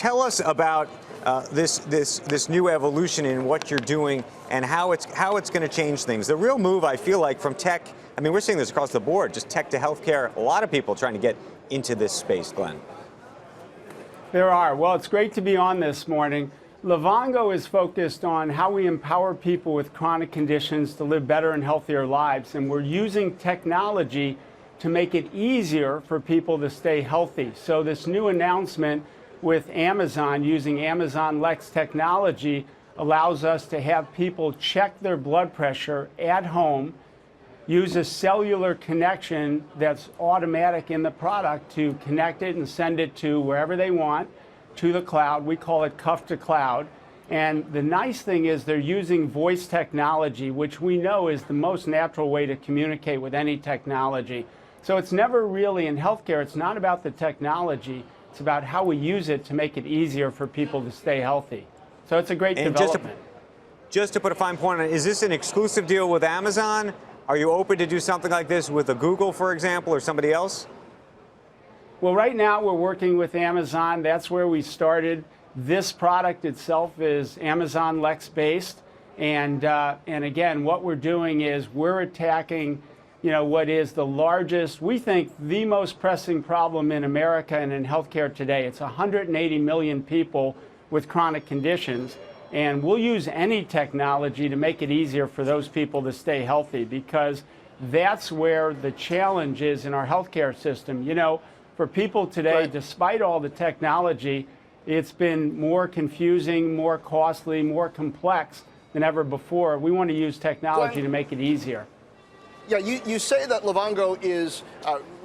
tell us about this new evolution in what you're doing and how it's going to change things. The real move, I feel like, from tech. I mean, we're seeing this across the board, just tech to healthcare. A lot of people trying to get into this space, Glenn. There are. Well, it's great to be on this morning. Livongo is focused on how we empower people with chronic conditions to live better and healthier lives, and we're using technology to make it easier for people to stay healthy. So this new announcement with Amazon using Amazon Lex technology allows us to have people check their blood pressure at home, use a cellular connection that's automatic in the product to connect it and send it to wherever they want, to the cloud. We call it cuff to cloud. And the nice thing is they're using voice technology, which we know is the most natural way to communicate with any technology. So it's never really, in healthcare, it's not about the technology. It's about how we use it to make it easier for people to stay healthy. So it's a great development. Just to put a fine point on it, is this an exclusive deal with Amazon? Are you open to do something like this with a Google, for example, or somebody else? Well, right now we're working with Amazon. That's where we started. This product itself is Amazon Lex based. And again, what we're doing is we're attacking what is the largest, we think, the most pressing problem in America and in healthcare today. It's 180 million people with chronic conditions. And we'll use any technology to make it easier for those people to stay healthy, because that's where the challenge is in our healthcare system. For people today, Right. Despite all the technology, it's been more confusing, more costly, more complex than ever before. We want to use technology to make it easier. Yeah, you say that Livongo is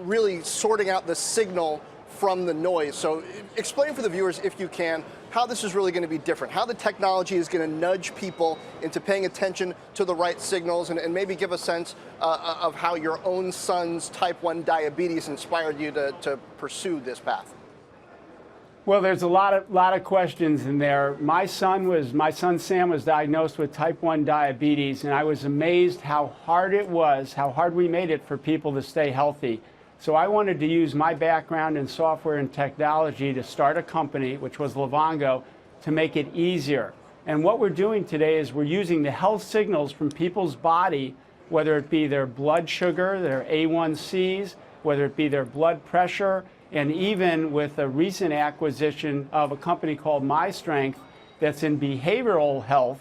really sorting out the signal from the noise. So explain for the viewers, if you can, how this is really going to be different, how the technology is going to nudge people into paying attention to the right signals, and maybe give a sense of how your own son's type 1 diabetes inspired you to pursue this path. Well, there's a lot of questions in there. My son Sam was diagnosed with type 1 diabetes, and I was amazed how hard it was, how hard we made it for people to stay healthy. So I wanted to use my background in software and technology to start a company, which was Livongo, to make it easier. And what we're doing today is we're using the health signals from people's body, whether it be their blood sugar, their A1Cs, whether it be their blood pressure, and even with a recent acquisition of a company called MyStrength that's in behavioral health,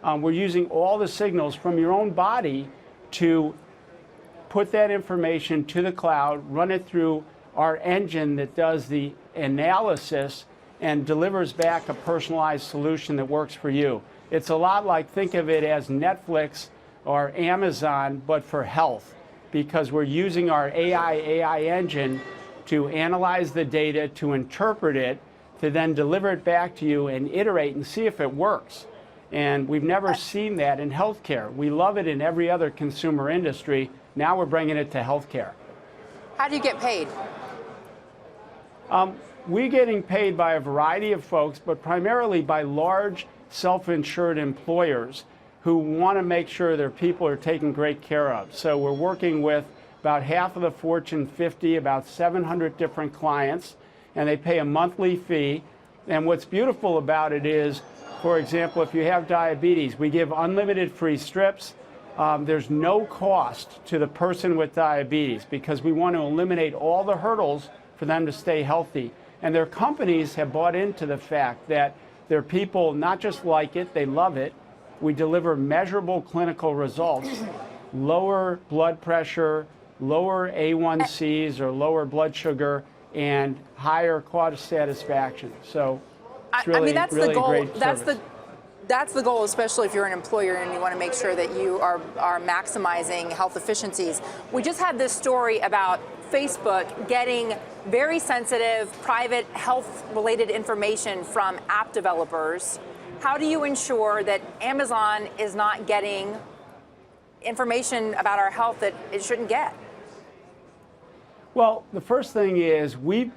we're using all the signals from your own body to put that information to the cloud, run it through our engine that does the analysis and delivers back a personalized solution that works for you. It's a lot like, think of it as Netflix or Amazon, but for health, because we're using our AI engine to analyze the data, to interpret it, to then deliver it back to you and iterate and see if it works. And we've never seen that in healthcare. We love it in every other consumer industry. Now we're bringing it to healthcare. How do you get paid? We're getting paid by a variety of folks, but primarily by large self-insured employers who want to make sure their people are taken great care of. So we're working with about half of the Fortune 50, about 700 different clients, and they pay a monthly fee. And what's beautiful about it is, for example, if you have diabetes, we give unlimited free strips. There's no cost to the person with diabetes, because we want to eliminate all the hurdles for them to stay healthy. And their companies have bought into the fact that their people not just like it, they love it. We deliver measurable clinical results, lower blood pressure, lower A1Cs or lower blood sugar, and higher quality satisfaction. So it's really, that's really the goal. great service. That's the goal, especially if you're an employer and you want to make sure that you are maximizing health efficiencies. We just had this story about Facebook getting very sensitive, private health-related information from app developers. How do you ensure that Amazon is not getting information about our health that it shouldn't get? Well, the first thing is we've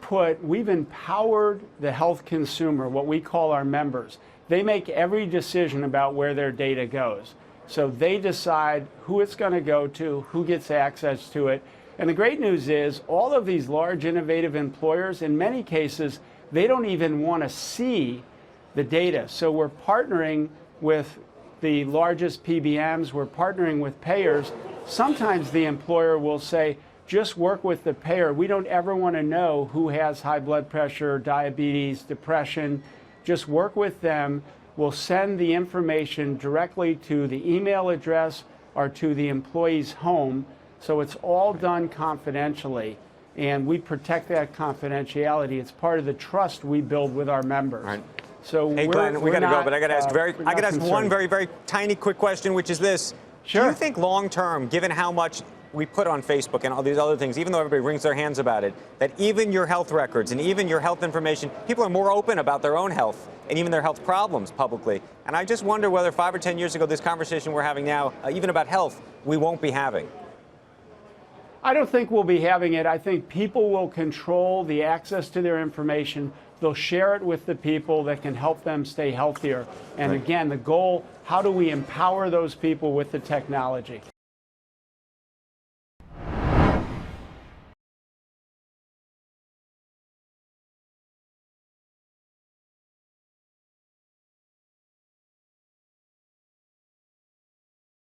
empowered the health consumer, what we call our members. They make every decision about where their data goes. So they decide who it's going to go to, who gets access to it. And the great news is all of these large innovative employers, in many cases, they don't even want to see the data. So we're partnering with the largest PBMs, we're partnering with payers. Sometimes the employer will say, just work with the payer. We don't ever want to know who has high blood pressure, diabetes, depression. Just work with them. We'll send the information directly to the email address or to the employee's home. So it's all done confidentially. And we protect that confidentiality. It's part of the trust we build with our members. Right. So hey, Glenn, we got to go, but I got to ask one very, very tiny, quick question, which is this. Sure. Do you think long term, given how much we put on Facebook and all these other things, even though everybody wrings their hands about it, that even your health records and even your health information, people are more open about their own health and even their health problems publicly? And I just wonder whether 5 or 10 years ago, this conversation we're having now, even about health, we won't be having. I don't think we'll be having it. I think people will control the access to their information. They'll share it with the people that can help them stay healthier. And again, the goal, how do we empower those people with the technology?